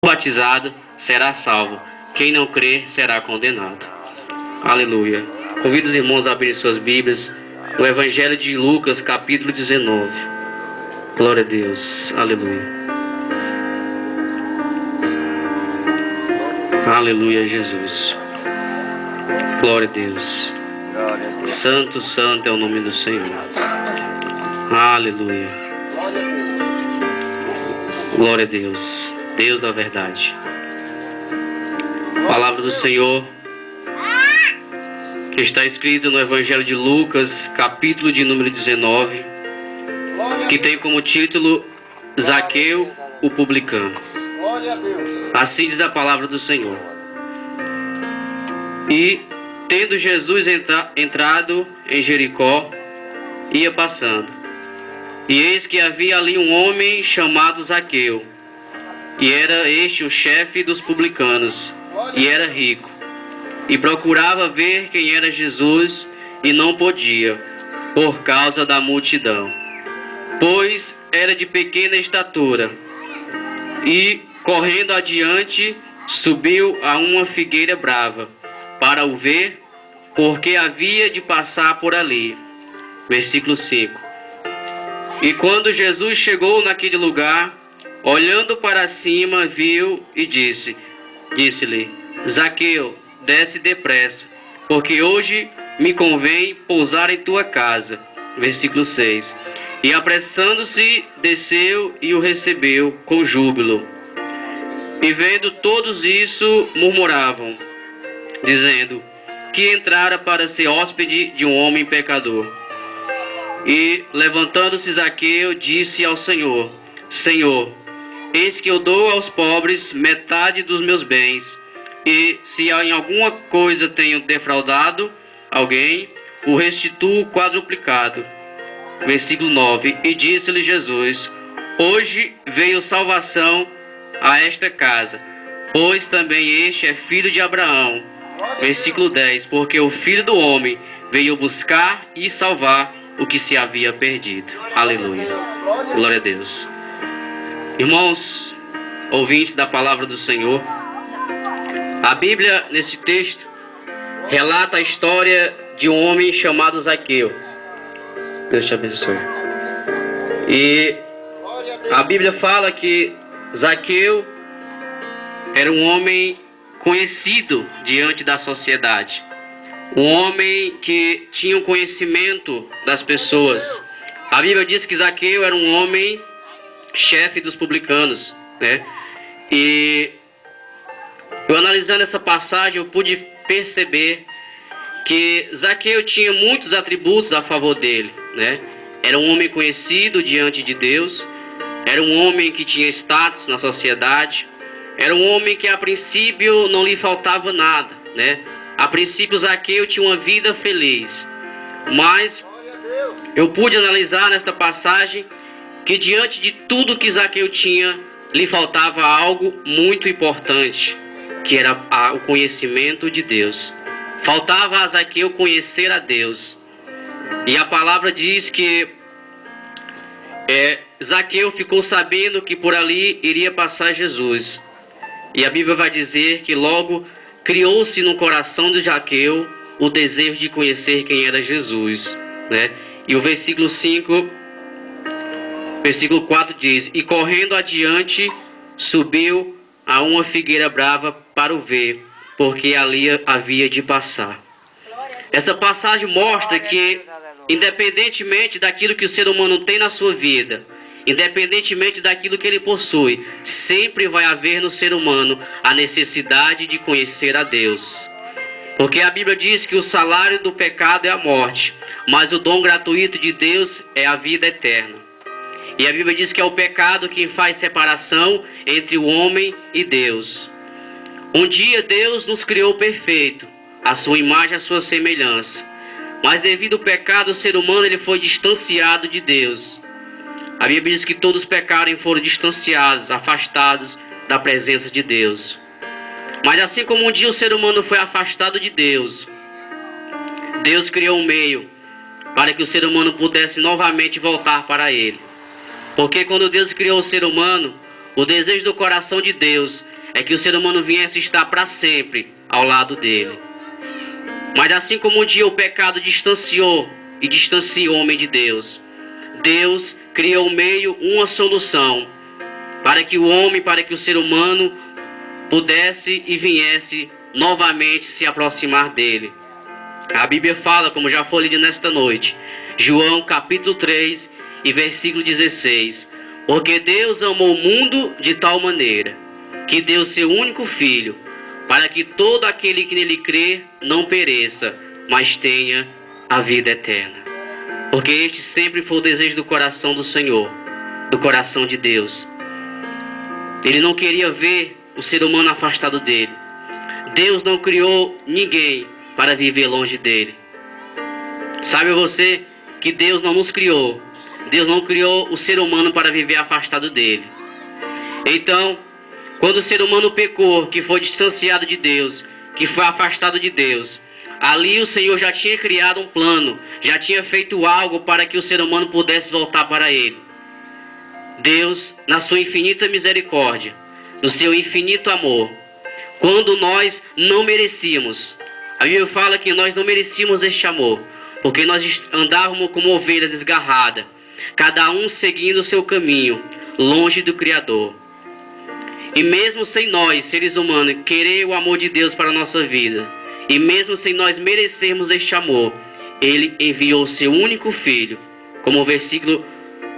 batizado será salvo, quem não crer será condenado. Aleluia. Convido os irmãos a abrirem suas Bíblias no Evangelho de Lucas, capítulo 19. Glória a Deus. Aleluia. Aleluia, Jesus. Glória a Deus. Santo, santo é o nome do Senhor. Aleluia. Glória a Deus. Deus da verdade. Palavra do Senhor que está escrito no Evangelho de Lucas, capítulo de número 19, que tem como título Zaqueu, o publicano. Assim diz a palavra do Senhor. E, tendo Jesus entrado em Jericó, ia passando. E eis que havia ali um homem chamado Zaqueu, e era este o chefe dos publicanos, e era rico. E procurava ver quem era Jesus, e não podia, por causa da multidão, pois era de pequena estatura. E, correndo adiante, subiu a uma figueira brava, para o ver, porque havia de passar por ali. Versículo 5. E quando Jesus chegou naquele lugar, olhando para cima, viu e disse-lhe: Zaqueu, desce depressa, porque hoje me convém pousar em tua casa. Versículo 6. E apressando-se, desceu e o recebeu com júbilo. E vendo todos isso, murmuravam, dizendo que entrara para ser hóspede de um homem pecador. E levantando-se Zaqueu, disse ao Senhor: Senhor, eis que eu dou aos pobres metade dos meus bens, e se em alguma coisa tenho defraudado alguém, o restituo quadruplicado. Versículo 9. E disse-lhe Jesus: Hoje veio salvação a esta casa, pois também este é filho de Abraão. Versículo 10. Porque o Filho do Homem veio buscar e salvar o que se havia perdido. Aleluia. Glória a Deus. Irmãos, ouvintes da palavra do Senhor, a Bíblia, nesse texto, relata a história de um homem chamado Zaqueu. Deus te abençoe. E a Bíblia fala que Zaqueu era um homem conhecido diante da sociedade. Um homem que tinha o conhecimento das pessoas. A Bíblia diz que Zaqueu era um homem chefe dos publicanos, né? E eu, analisando essa passagem, eu pude perceber que Zaqueu tinha muitos atributos a favor dele, né? Era um homem conhecido diante de Deus, era um homem que tinha status na sociedade, era um homem que a princípio não lhe faltava nada, né? A princípio Zaqueu tinha uma vida feliz, mas eu pude analisar nesta passagem que diante de tudo que Zaqueu tinha, lhe faltava algo muito importante, que era o conhecimento de Deus. Faltava a Zaqueu conhecer a Deus. E a palavra diz que Zaqueu ficou sabendo que por ali iria passar Jesus. E a Bíblia vai dizer que logo criou-se no coração de Zaqueu o desejo de conhecer quem era Jesus, né? E o versículo 4 diz: E correndo adiante, subiu a uma figueira brava para o ver, porque ali havia de passar. Essa passagem mostra que, independentemente daquilo que o ser humano tem na sua vida, independentemente daquilo que ele possui, sempre vai haver no ser humano a necessidade de conhecer a Deus. Porque a Bíblia diz que o salário do pecado é a morte, mas o dom gratuito de Deus é a vida eterna. E a Bíblia diz que é o pecado quem faz separação entre o homem e Deus. Um dia Deus nos criou perfeito, a sua imagem, a sua semelhança. Mas devido ao pecado, o ser humano ele foi distanciado de Deus. A Bíblia diz que todos pecaram e foram distanciados, afastados da presença de Deus. Mas assim como um dia o ser humano foi afastado de Deus, Deus criou um meio para que o ser humano pudesse novamente voltar para Ele. Porque quando Deus criou o ser humano, o desejo do coração de Deus é que o ser humano viesse estar para sempre ao lado dele. Mas assim como um dia o pecado distanciou e distancia o homem de Deus, Deus criou um meio, uma solução, para que o homem, para que o ser humano pudesse e viesse novamente se aproximar dele. A Bíblia fala, como já foi lido nesta noite, João capítulo 3 e versículo 16: porque Deus amou o mundo de tal maneira, que deu seu único Filho, para que todo aquele que nele crê não pereça, mas tenha a vida eterna. Porque este sempre foi o desejo do coração do Senhor, do coração de Deus. Ele não queria ver o ser humano afastado dele. Deus não criou ninguém para viver longe dele. Sabe você que Deus não nos criou. Deus não criou o ser humano para viver afastado dele. Então, quando o ser humano pecou, que foi distanciado de Deus, que foi afastado de Deus, ali o Senhor já tinha criado um plano, já tinha feito algo para que o ser humano pudesse voltar para ele. Deus, na sua infinita misericórdia, no seu infinito amor, quando nós não merecíamos, a Bíblia fala que nós não merecíamos este amor, porque nós andávamos como ovelhas desgarradas, cada um seguindo o seu caminho, longe do Criador. E mesmo sem nós, seres humanos, querer o amor de Deus para a nossa vida, e mesmo sem nós merecermos este amor, Ele enviou o seu único Filho, como o versículo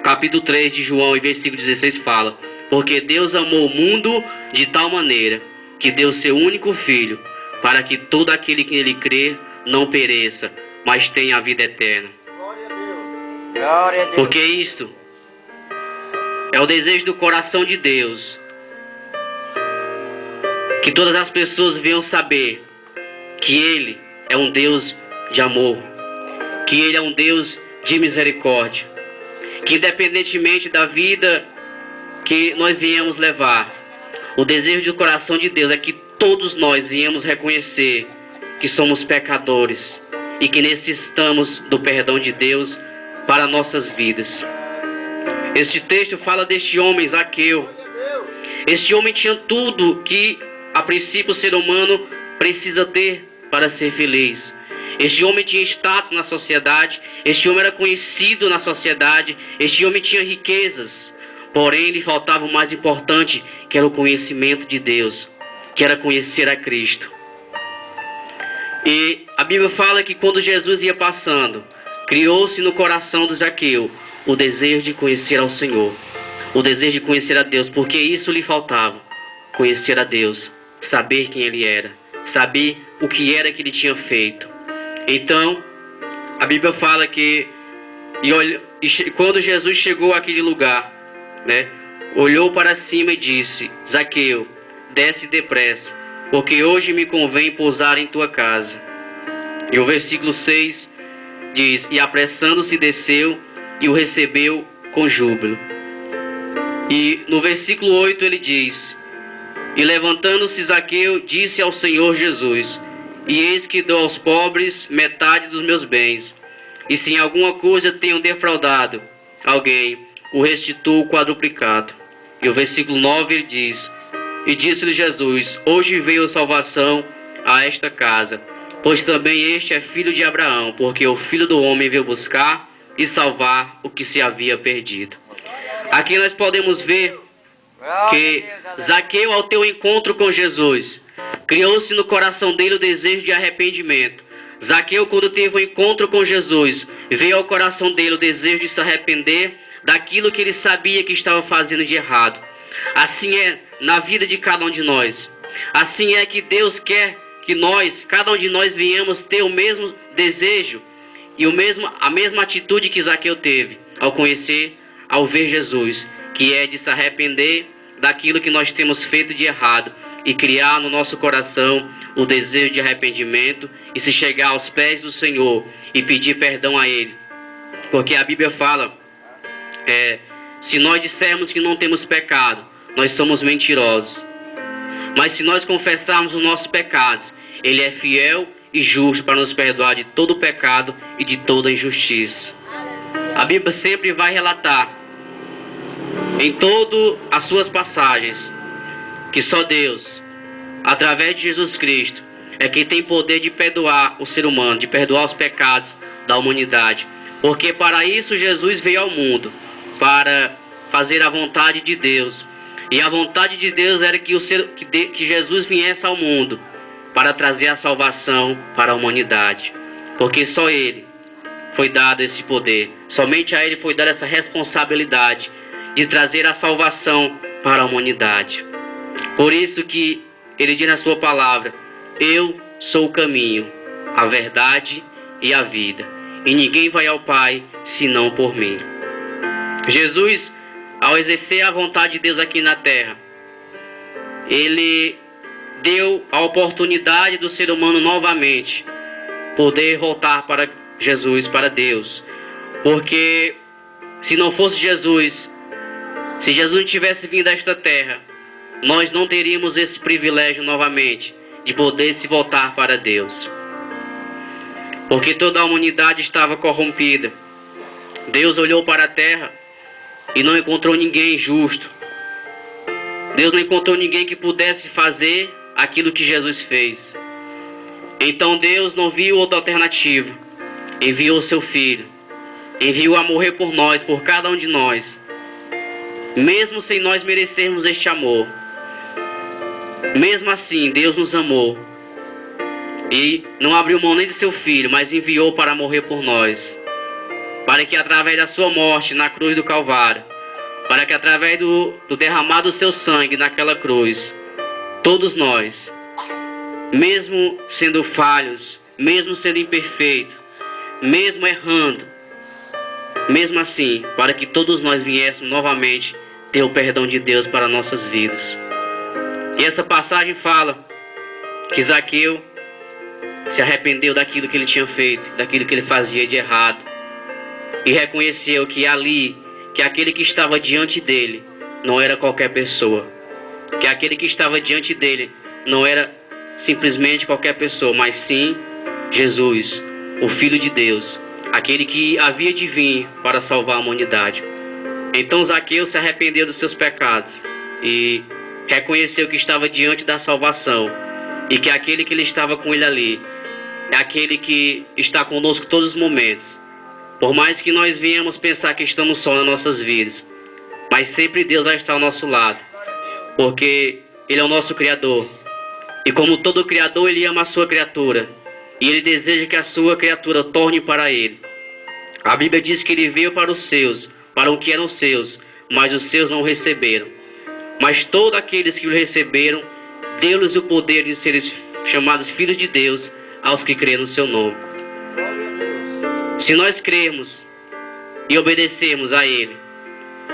capítulo 3 de João e versículo 16 fala: porque Deus amou o mundo de tal maneira, que deu seu único Filho, para que todo aquele que nele crê não pereça, mas tenha a vida eterna. Glória a Deus. Porque isto é o desejo do coração de Deus, que todas as pessoas venham saber que Ele é um Deus de amor, que Ele é um Deus de misericórdia, que independentemente da vida que nós viemos levar, o desejo do coração de Deus é que todos nós viemos reconhecer que somos pecadores e que necessitamos do perdão de Deus para nossas vidas. Este texto fala deste homem, Zaqueu. Este homem tinha tudo que a princípio o ser humano precisa ter para ser feliz. Este homem tinha status na sociedade, este homem era conhecido na sociedade, este homem tinha riquezas, porém lhe faltava o mais importante, que era o conhecimento de Deus, que era conhecer a Cristo. E a Bíblia fala que quando Jesus ia passando, criou-se no coração de Zaqueu o desejo de conhecer ao Senhor, o desejo de conhecer a Deus, porque isso lhe faltava, conhecer a Deus, saber quem Ele era, saber o que era que Ele tinha feito. Então, a Bíblia fala que quando Jesus chegou àquele lugar, olhou para cima e disse: Zaqueu, desce depressa, porque hoje me convém pousar em tua casa. E o versículo 6 diz: e apressando-se desceu e o recebeu com júbilo. E no versículo 8 ele diz: e levantando-se Zaqueu disse ao Senhor Jesus: e eis que dou aos pobres metade dos meus bens, e se em alguma coisa tenho defraudado alguém, o restituo quadruplicado. E o versículo 9 ele diz: e disse-lhe Jesus: hoje veio salvação a esta casa, pois também este é filho de Abraão, porque o Filho do Homem veio buscar e salvar o que se havia perdido. Aqui nós podemos ver que Zaqueu, ao ter um encontro com Jesus, criou-se no coração dele o desejo de arrependimento. Zaqueu, quando teve um encontro com Jesus, veio ao coração dele o desejo de se arrepender daquilo que ele sabia que estava fazendo de errado. Assim é na vida de cada um de nós. Assim é que Deus quer que nós, cada um de nós, venhamos ter o mesmo desejo e a mesma atitude que Zaqueu teve ao conhecer, ao ver Jesus, que é de se arrepender daquilo que nós temos feito de errado e criar no nosso coração o desejo de arrependimento e se chegar aos pés do Senhor e pedir perdão a Ele. Porque a Bíblia fala, se nós dissermos que não temos pecado, nós somos mentirosos. Mas se nós confessarmos os nossos pecados, Ele é fiel e justo para nos perdoar de todo o pecado e de toda injustiça. A Bíblia sempre vai relatar, em todas as suas passagens, que só Deus, através de Jesus Cristo, é quem tem poder de perdoar o ser humano, de perdoar os pecados da humanidade. Porque para isso Jesus veio ao mundo, para fazer a vontade de Deus. E a vontade de Deus era que Jesus viesse ao mundo para trazer a salvação para a humanidade. Porque só Ele foi dado esse poder, somente a Ele foi dada essa responsabilidade de trazer a salvação para a humanidade. Por isso que Ele diz na sua palavra: eu sou o caminho, a verdade e a vida, e ninguém vai ao Pai senão por mim. Jesus, ao exercer a vontade de Deus aqui na terra, Ele deu a oportunidade do ser humano novamente poder voltar para Jesus, para Deus. Porque se não fosse Jesus, se Jesus não tivesse vindo a esta terra, nós não teríamos esse privilégio novamente de poder se voltar para Deus. Porque toda a humanidade estava corrompida. Deus olhou para a terra e não encontrou ninguém justo. Deus não encontrou ninguém que pudesse fazer aquilo que Jesus fez. Então Deus não viu outra alternativa. Enviou o seu Filho. Enviou a morrer por nós, por cada um de nós. Mesmo sem nós merecermos este amor. Mesmo assim, Deus nos amou. E não abriu mão nem de seu Filho, mas enviou para morrer por nós. Para que através da sua morte na cruz do Calvário, para que através do derramado do seu sangue naquela cruz, todos nós, mesmo sendo falhos, mesmo sendo imperfeitos, mesmo errando, mesmo assim, para que todos nós viéssemos novamente ter o perdão de Deus para nossas vidas. E essa passagem fala que Zaqueu se arrependeu daquilo que ele tinha feito, daquilo que ele fazia de errado, e reconheceu que ali, que aquele que estava diante dele não era qualquer pessoa, que aquele que estava diante dele não era simplesmente qualquer pessoa, mas sim Jesus, o Filho de Deus, aquele que havia de vir para salvar a humanidade. Então Zaqueu se arrependeu dos seus pecados e reconheceu que estava diante da salvação, e que aquele que ele estava com ele ali é aquele que está conosco todos os momentos. Por mais que nós venhamos pensar que estamos só nas nossas vidas, mas sempre Deus vai estar ao nosso lado, porque Ele é o nosso Criador. E como todo Criador, Ele ama a sua criatura, e Ele deseja que a sua criatura torne para Ele. A Bíblia diz que Ele veio para os seus, para o que eram seus, mas os seus não o receberam. Mas todos aqueles que o receberam, deu-lhes o poder de serem chamados filhos de Deus, aos que creem no seu nome. Se nós crermos e obedecermos a Ele,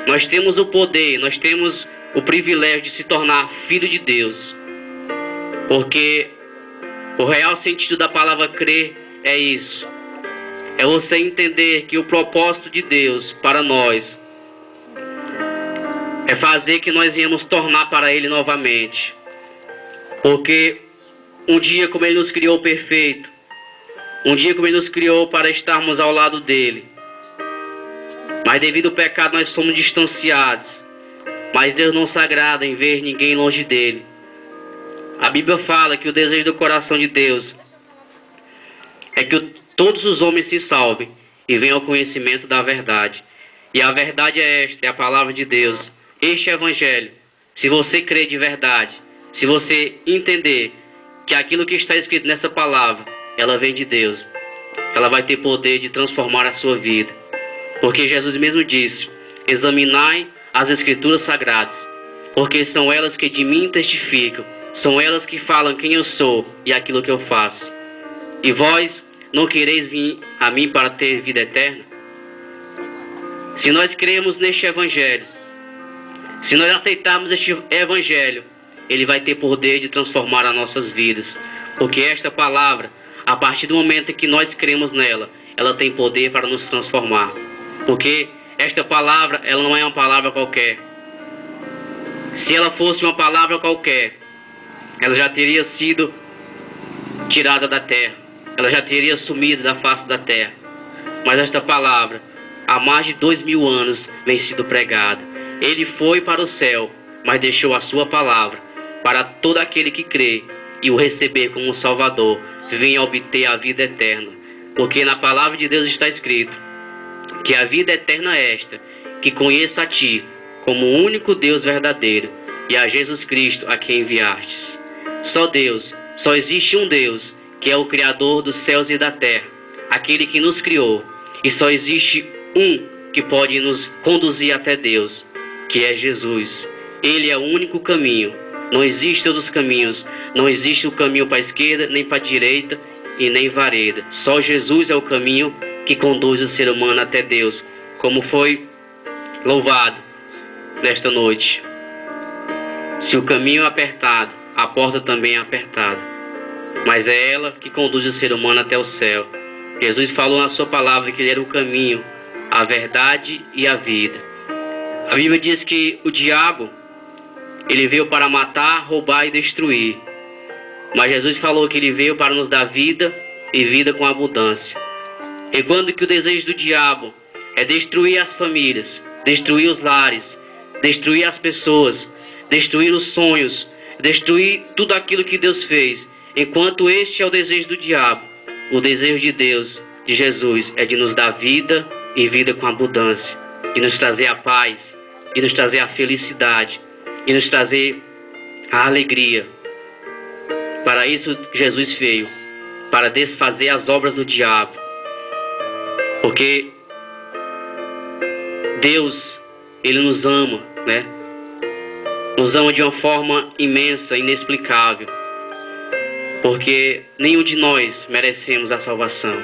nós temos o poder, nós temos o privilégio de se tornar filho de Deus. Porque o real sentido da palavra crer é isso. É você entender que o propósito de Deus para nós é fazer que nós venhamos tornar para Ele novamente. Porque um dia como Ele nos criou perfeito, um dia como Ele nos criou para estarmos ao lado dEle, mas devido ao pecado nós somos distanciados. Mas Deus não se agrada em ver ninguém longe dEle. A Bíblia fala que o desejo do coração de Deus é que todos os homens se salvem e venham ao conhecimento da verdade. E a verdade é esta, é a palavra de Deus. Este é o Evangelho. Se você crer de verdade, se você entender que aquilo que está escrito nessa palavra, ela vem de Deus, ela vai ter poder de transformar a sua vida. Porque Jesus mesmo disse: examinai as Escrituras Sagradas, porque são elas que de mim testificam, são elas que falam quem eu sou e aquilo que eu faço. E vós não quereis vir a mim para ter vida eterna? Se nós cremos neste Evangelho, se nós aceitarmos este Evangelho, ele vai ter poder de transformar as nossas vidas. Porque esta palavra, a partir do momento em que nós cremos nela, ela tem poder para nos transformar. Porque esta palavra, ela não é uma palavra qualquer. Se ela fosse uma palavra qualquer, ela já teria sido tirada da terra. Ela já teria sumido da face da terra. Mas esta palavra, há mais de 2000 anos, vem sido pregada. Ele foi para o céu, mas deixou a sua palavra. para todo aquele que crê e o receber como Salvador, venha obter a vida eterna. Porque na palavra de Deus está escrito que a vida eterna é esta, que conheça a Ti como o único Deus verdadeiro e a Jesus Cristo a quem enviastes. Só Deus, só existe um Deus, que é o Criador dos céus e da terra, aquele que nos criou. E só existe um que pode nos conduzir até Deus, que é Jesus. Ele é o único caminho. Não existe outros caminhos. Não existe o caminho para a esquerda, nem para a direita e nem vareda. Só Jesus é o caminho que conduz o ser humano até Deus, como foi louvado nesta noite. Se o caminho é apertado, a porta também é apertada, mas é ela que conduz o ser humano até o céu. Jesus falou na sua palavra que ele era o caminho, a verdade e a vida. A Bíblia diz que o diabo, ele veio para matar, roubar e destruir. Mas Jesus falou que ele veio para nos dar vida e vida com abundância. E quando que o desejo do diabo é destruir as famílias, destruir os lares, destruir as pessoas, destruir os sonhos, destruir tudo aquilo que Deus fez. Enquanto este é o desejo do diabo, o desejo de Deus, de Jesus, é de nos dar vida e vida com abundância, de nos trazer a paz, de nos trazer a felicidade, de nos trazer a alegria. Para isso Jesus veio, para desfazer as obras do diabo. Porque Deus, Ele nos ama, né? Nos ama de uma forma imensa, inexplicável. Porque nenhum de nós merecemos a salvação.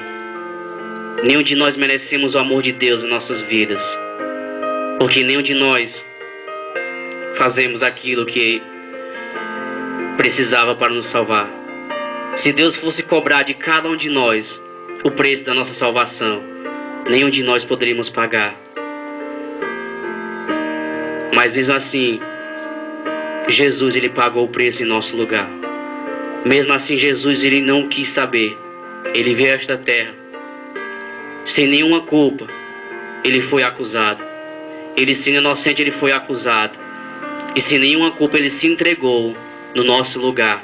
Nenhum de nós merecemos o amor de Deus em nossas vidas. Porque nenhum de nós fazemos aquilo que precisava para nos salvar. Se Deus fosse cobrar de cada um de nós o preço da nossa salvação, nenhum de nós poderíamos pagar. Mas mesmo assim, Jesus, Ele pagou o preço em nosso lugar. Mesmo assim, Jesus, Ele não quis saber. Ele veio a esta terra sem nenhuma culpa. Ele foi acusado. Ele, sendo inocente, Ele foi acusado. E sem nenhuma culpa, Ele se entregou no nosso lugar.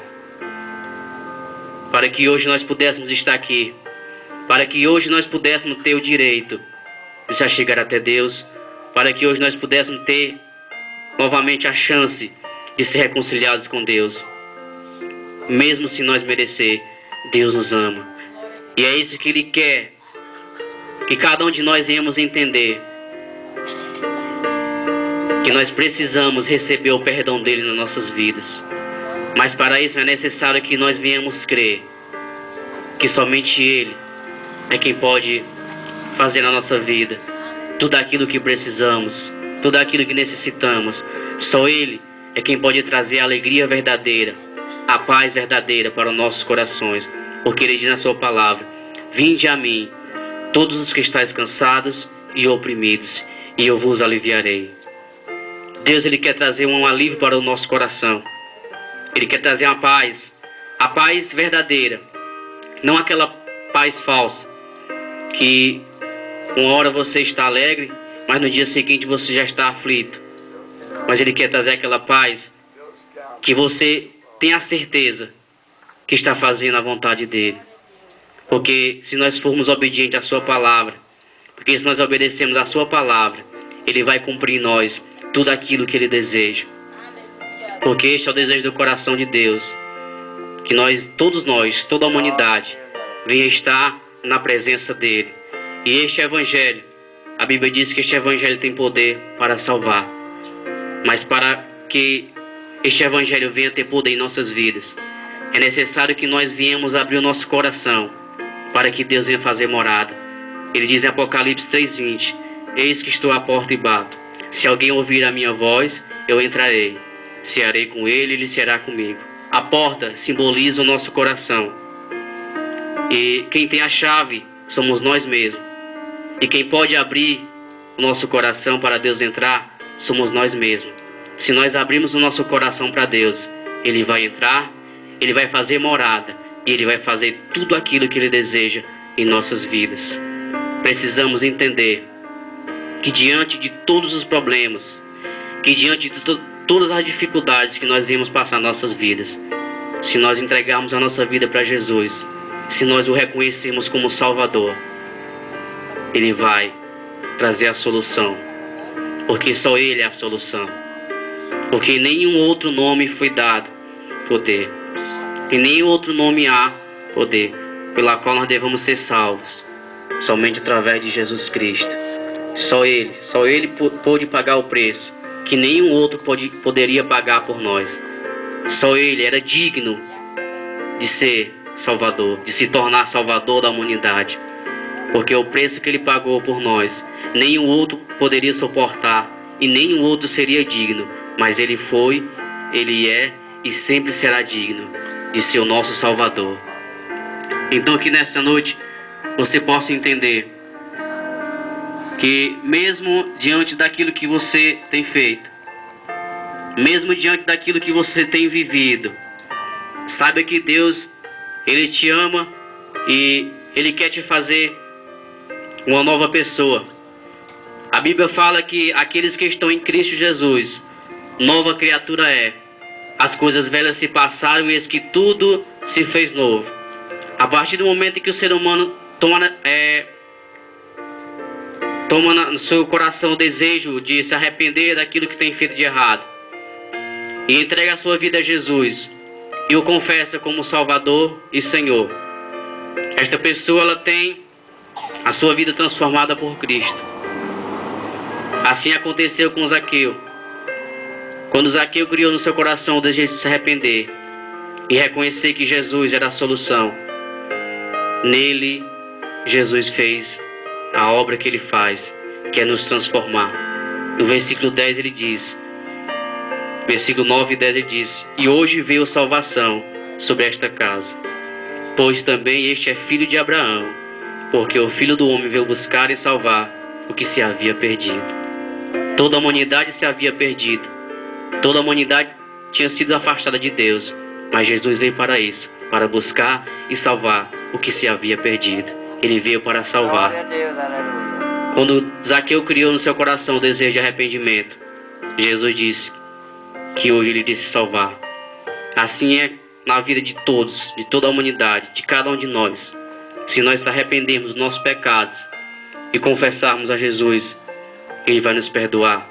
Para que hoje nós pudéssemos estar aqui. Para que hoje nós pudéssemos ter o direito de se achegar até Deus. Para que hoje nós pudéssemos ter novamente a chance de ser reconciliados com Deus. Mesmo se nós merecer, Deus nos ama. E é isso que Ele quer, que cada um de nós venhamos entender, que nós precisamos receber o perdão dEle nas nossas vidas. Mas para isso é necessário que nós venhamos crer que somente Ele é quem pode fazer na nossa vida tudo aquilo que precisamos, tudo aquilo que necessitamos. Só Ele é quem pode trazer a alegria verdadeira, a paz verdadeira para os nossos corações. Porque Ele diz na sua palavra: vinde a mim, todos os que estáis cansados e oprimidos, e eu vos aliviarei. Deus, Ele quer trazer um alívio para o nosso coração. Ele quer trazer a paz verdadeira, não aquela paz falsa, que uma hora você está alegre, mas no dia seguinte você já está aflito. Mas Ele quer trazer aquela paz que você tem a certeza que está fazendo a vontade dEle. Porque se nós formos obedientes à sua palavra, porque se nós obedecemos à sua palavra, Ele vai cumprir em nós tudo aquilo que Ele deseja. Porque este é o desejo do coração de Deus, que todos nós, toda a humanidade, venha estar na presença dEle. E este evangelho, a Bíblia diz que este evangelho tem poder para salvar. Mas para que este evangelho venha ter poder em nossas vidas, é necessário que nós venhamos abrir o nosso coração para que Deus venha fazer morada. Ele diz em Apocalipse 3:20: eis que estou à porta e bato. Se alguém ouvir a minha voz, eu entrarei. Cearei com ele, ele será comigo. A porta simboliza o nosso coração. E quem tem a chave somos nós mesmos. E quem pode abrir o nosso coração para Deus entrar, somos nós mesmos. Se nós abrirmos o nosso coração para Deus, Ele vai entrar, Ele vai fazer morada, e Ele vai fazer tudo aquilo que Ele deseja em nossas vidas. Precisamos entender que diante de todos os problemas, que diante de todas as dificuldades que nós vimos passar nas nossas vidas, se nós entregarmos a nossa vida para Jesus, se nós o reconhecermos como Salvador, Ele vai trazer a solução, porque só Ele é a solução, porque nenhum outro nome foi dado poder, e nenhum outro nome há poder pela qual nós devemos ser salvos, somente através de Jesus Cristo. Só Ele pôde pagar o preço que nenhum outro poderia pagar por nós. Só Ele era digno de ser Salvador, de se tornar Salvador da humanidade, porque o preço que Ele pagou por nós, nenhum outro poderia suportar e nenhum outro seria digno, mas Ele foi, Ele é e sempre será digno de ser o nosso Salvador. Então que nessa noite você possa entender que mesmo diante daquilo que você tem feito, mesmo diante daquilo que você tem vivido, saiba que Deus, Ele te ama e Ele quer te fazer uma nova pessoa. A Bíblia fala que aqueles que estão em Cristo Jesus, nova criatura é. As coisas velhas se passaram e eis que tudo se fez novo. A partir do momento em que o ser humano toma no seu coração o desejo de se arrepender daquilo que tem feito de errado e entrega a sua vida a Jesus e o confessa como Salvador e Senhor, esta pessoa ela tem a sua vida transformada por Cristo. Assim aconteceu com Zaqueu. Quando Zaqueu criou no seu coração o desejo de se arrepender e reconhecer que Jesus era a solução, nele Jesus fez a obra que Ele faz, que é nos transformar. No versículo 10 ele diz, versículo 9 e 10 ele diz: e hoje veio salvação sobre esta casa, pois também este é filho de Abraão, porque o Filho do Homem veio buscar e salvar o que se havia perdido. Toda a humanidade se havia perdido, toda a humanidade tinha sido afastada de Deus, mas Jesus veio para isso, para buscar e salvar o que se havia perdido. Ele veio para salvar. Glória a Deus, aleluia. Quando Zaqueu criou no seu coração o desejo de arrependimento, Jesus disse que hoje Ele disse salvar. Assim é na vida de todos, de toda a humanidade, de cada um de nós. Se nós se arrependermos dos nossos pecados e confessarmos a Jesus, Ele vai nos perdoar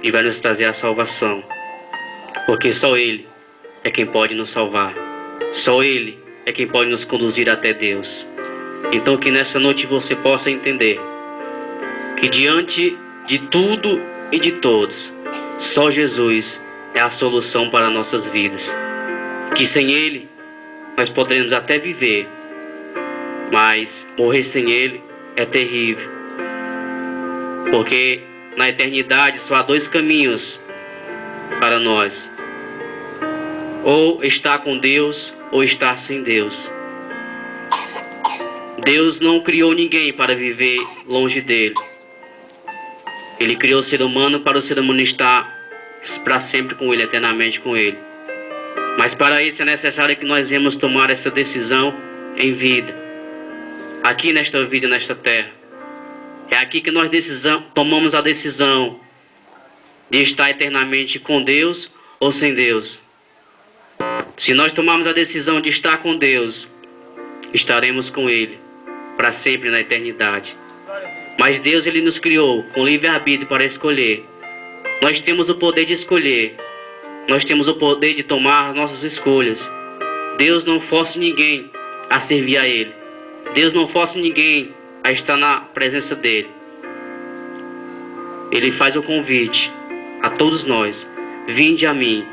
e vai nos trazer a salvação, porque só Ele é quem pode nos salvar, só Ele é quem pode nos conduzir até Deus. Então que nessa noite você possa entender que diante de tudo e de todos, só Jesus é a solução para nossas vidas, que sem Ele nós poderemos até viver, mas morrer sem Ele é terrível, porque na eternidade só há dois caminhos para nós: ou estar com Deus ou estar sem Deus. Deus não criou ninguém para viver longe dele. Ele criou o ser humano para o ser humano estar para sempre com Ele, eternamente com Ele. Mas para isso é necessário que nós venhamos tomar essa decisão em vida, aqui nesta vida, nesta terra. É aqui que nós tomamos a decisão de estar eternamente com Deus ou sem Deus. Se nós tomarmos a decisão de estar com Deus, estaremos com Ele para sempre na eternidade. Mas Deus, Ele nos criou com livre-arbítrio para escolher. Nós temos o poder de escolher. Nós temos o poder de tomar as nossas escolhas. Deus não força ninguém a servir a Ele. Deus não força ninguém a estar na presença dEle. Ele faz o convite a todos nós: vinde a mim,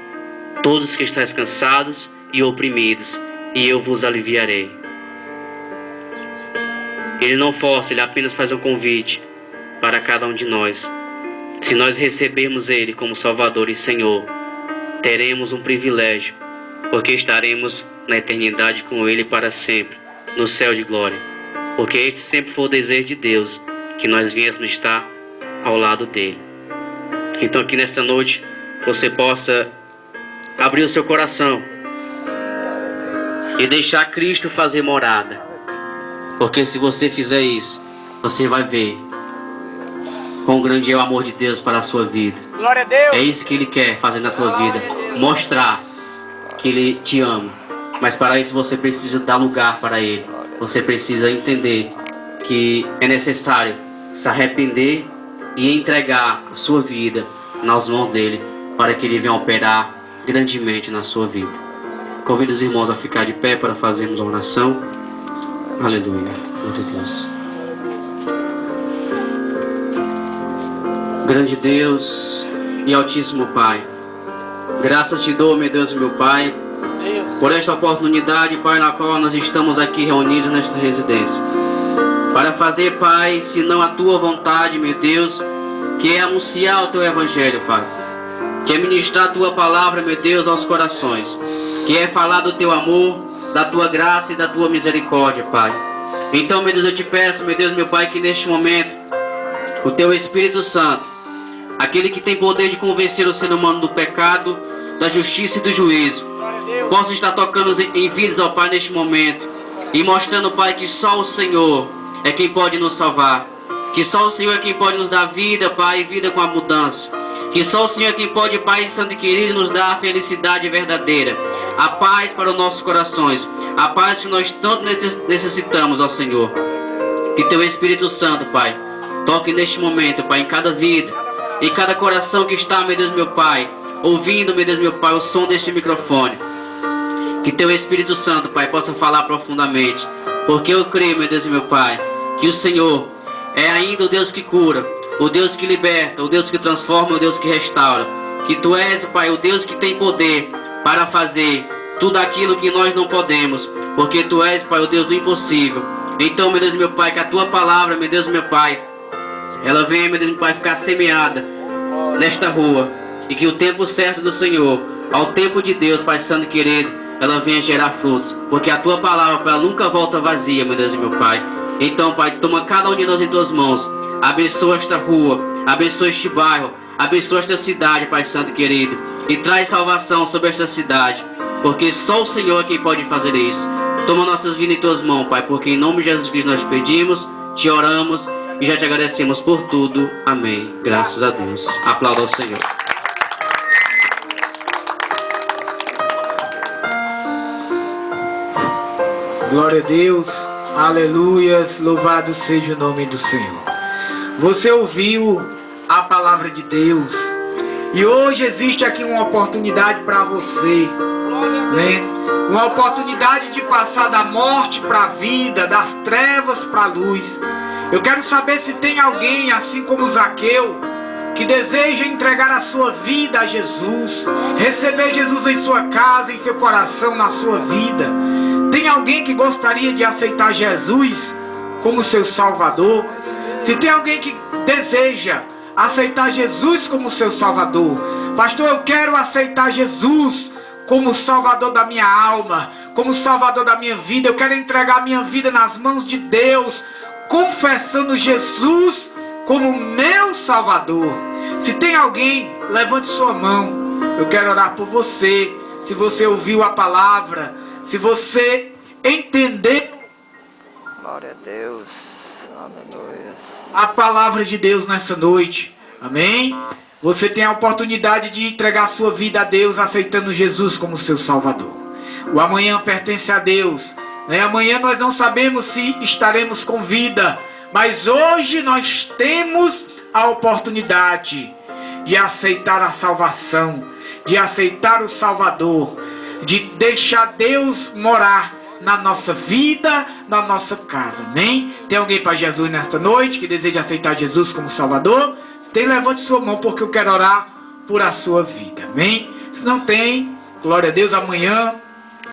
todos que estáis cansados e oprimidos, e eu vos aliviarei. Ele não força, Ele apenas faz um convite para cada um de nós. Se nós recebermos Ele como Salvador e Senhor, teremos um privilégio, porque estaremos na eternidade com Ele para sempre, no céu de glória. Porque este sempre foi o desejo de Deus, que nós viéssemos estar ao lado dEle. Então que nesta noite você possa abrir o seu coração e deixar Cristo fazer morada. Porque se você fizer isso, você vai ver quão grande é o amor de Deus para a sua vida. Glória a Deus. É isso que Ele quer fazer na tua vida. Mostrar que Ele te ama. Mas para isso você precisa dar lugar para Ele. Você precisa entender que é necessário se arrepender e entregar a sua vida nas mãos dEle, para que Ele venha operar grandemente na sua vida. Convido os irmãos a ficar de pé para fazermos a oração. Aleluia. Glória a Deus. Grande Deus e Altíssimo Pai, graças te dou, meu Deus e meu Pai, por esta oportunidade, Pai, na qual nós estamos aqui reunidos nesta residência, para fazer, Pai, se não a tua vontade, meu Deus, que é anunciar o teu evangelho, Pai, que é ministrar a tua palavra, meu Deus, aos corações, que é falar do teu amor, da tua graça e da tua misericórdia, Pai. Então, meu Deus, eu te peço, meu Deus, meu Pai, que neste momento o teu Espírito Santo, aquele que tem poder de convencer o ser humano do pecado, da justiça e do juízo, possa estar tocando em vidas, ó Pai, neste momento, e mostrando, Pai, que só o Senhor é quem pode nos salvar, que só o Senhor é quem pode nos dar vida, Pai, vida com abundância, que só o Senhor é quem pode, Pai Santo e querido, nos dar a felicidade verdadeira, a paz para os nossos corações, a paz que nós tanto necessitamos, ó Senhor. Que teu Espírito Santo, Pai, toque neste momento, Pai, em cada vida, em cada coração que está, meu Deus, meu Pai, ouvindo, meu Deus, meu Pai, o som deste microfone. Que teu Espírito Santo, Pai, possa falar profundamente, porque eu creio, meu Deus e meu Pai, que o Senhor é ainda o Deus que cura, o Deus que liberta, o Deus que transforma, o Deus que restaura. Que tu és, Pai, o Deus que tem poder para fazer tudo aquilo que nós não podemos, porque tu és, Pai, o Deus do impossível. Então, meu Deus e meu Pai, que a tua palavra, meu Deus e meu Pai, ela venha, meu Deus e meu Pai, ficar semeada nesta rua, e que o tempo certo do Senhor, ao tempo de Deus, Pai Santo querido, ela venha gerar frutos, porque a tua palavra, Pai, ela nunca volta vazia, meu Deus e meu Pai. Então, Pai, toma cada um de nós em tuas mãos, abençoa esta rua, abençoa este bairro, abençoa esta cidade, Pai Santo querido, e traz salvação sobre esta cidade, porque só o Senhor é quem pode fazer isso. Toma nossas vidas em tuas mãos, Pai, porque em nome de Jesus Cristo nós pedimos, te oramos e já te agradecemos por tudo. Amém. Graças a Deus. Aplauda ao Senhor. Glória a Deus, aleluias, louvado seja o nome do Senhor. Você ouviu a palavra de Deus e hoje existe aqui uma oportunidade para você, né? Uma oportunidade de passar da morte para a vida, das trevas para a luz. Eu quero saber se tem alguém, assim como Zaqueu, que deseja entregar a sua vida a Jesus, receber Jesus em sua casa, em seu coração, na sua vida. Tem alguém que gostaria de aceitar Jesus como seu Salvador? Se tem alguém que deseja aceitar Jesus como seu Salvador, pastor, eu quero aceitar Jesus como Salvador da minha alma, como Salvador da minha vida, eu quero entregar minha vida nas mãos de Deus, confessando Jesus como meu Salvador. Se tem alguém, levante sua mão, eu quero orar por você. Se você ouviu a palavra, se você entendeu, Glória a Deus. Aleluia. A palavra de Deus nessa noite, amém? Você tem a oportunidade de entregar sua vida a Deus, aceitando Jesus como seu Salvador. O amanhã pertence a Deus, né? Amanhã nós não sabemos se estaremos com vida, mas hoje nós temos a oportunidade de aceitar a salvação, de aceitar o Salvador, de deixar Deus morar na nossa vida, na nossa casa, amém? Tem alguém para Jesus nesta noite que deseja aceitar Jesus como Salvador? Se tem, levante sua mão, porque eu quero orar por a sua vida, amém? Se não tem, glória a Deus, amanhã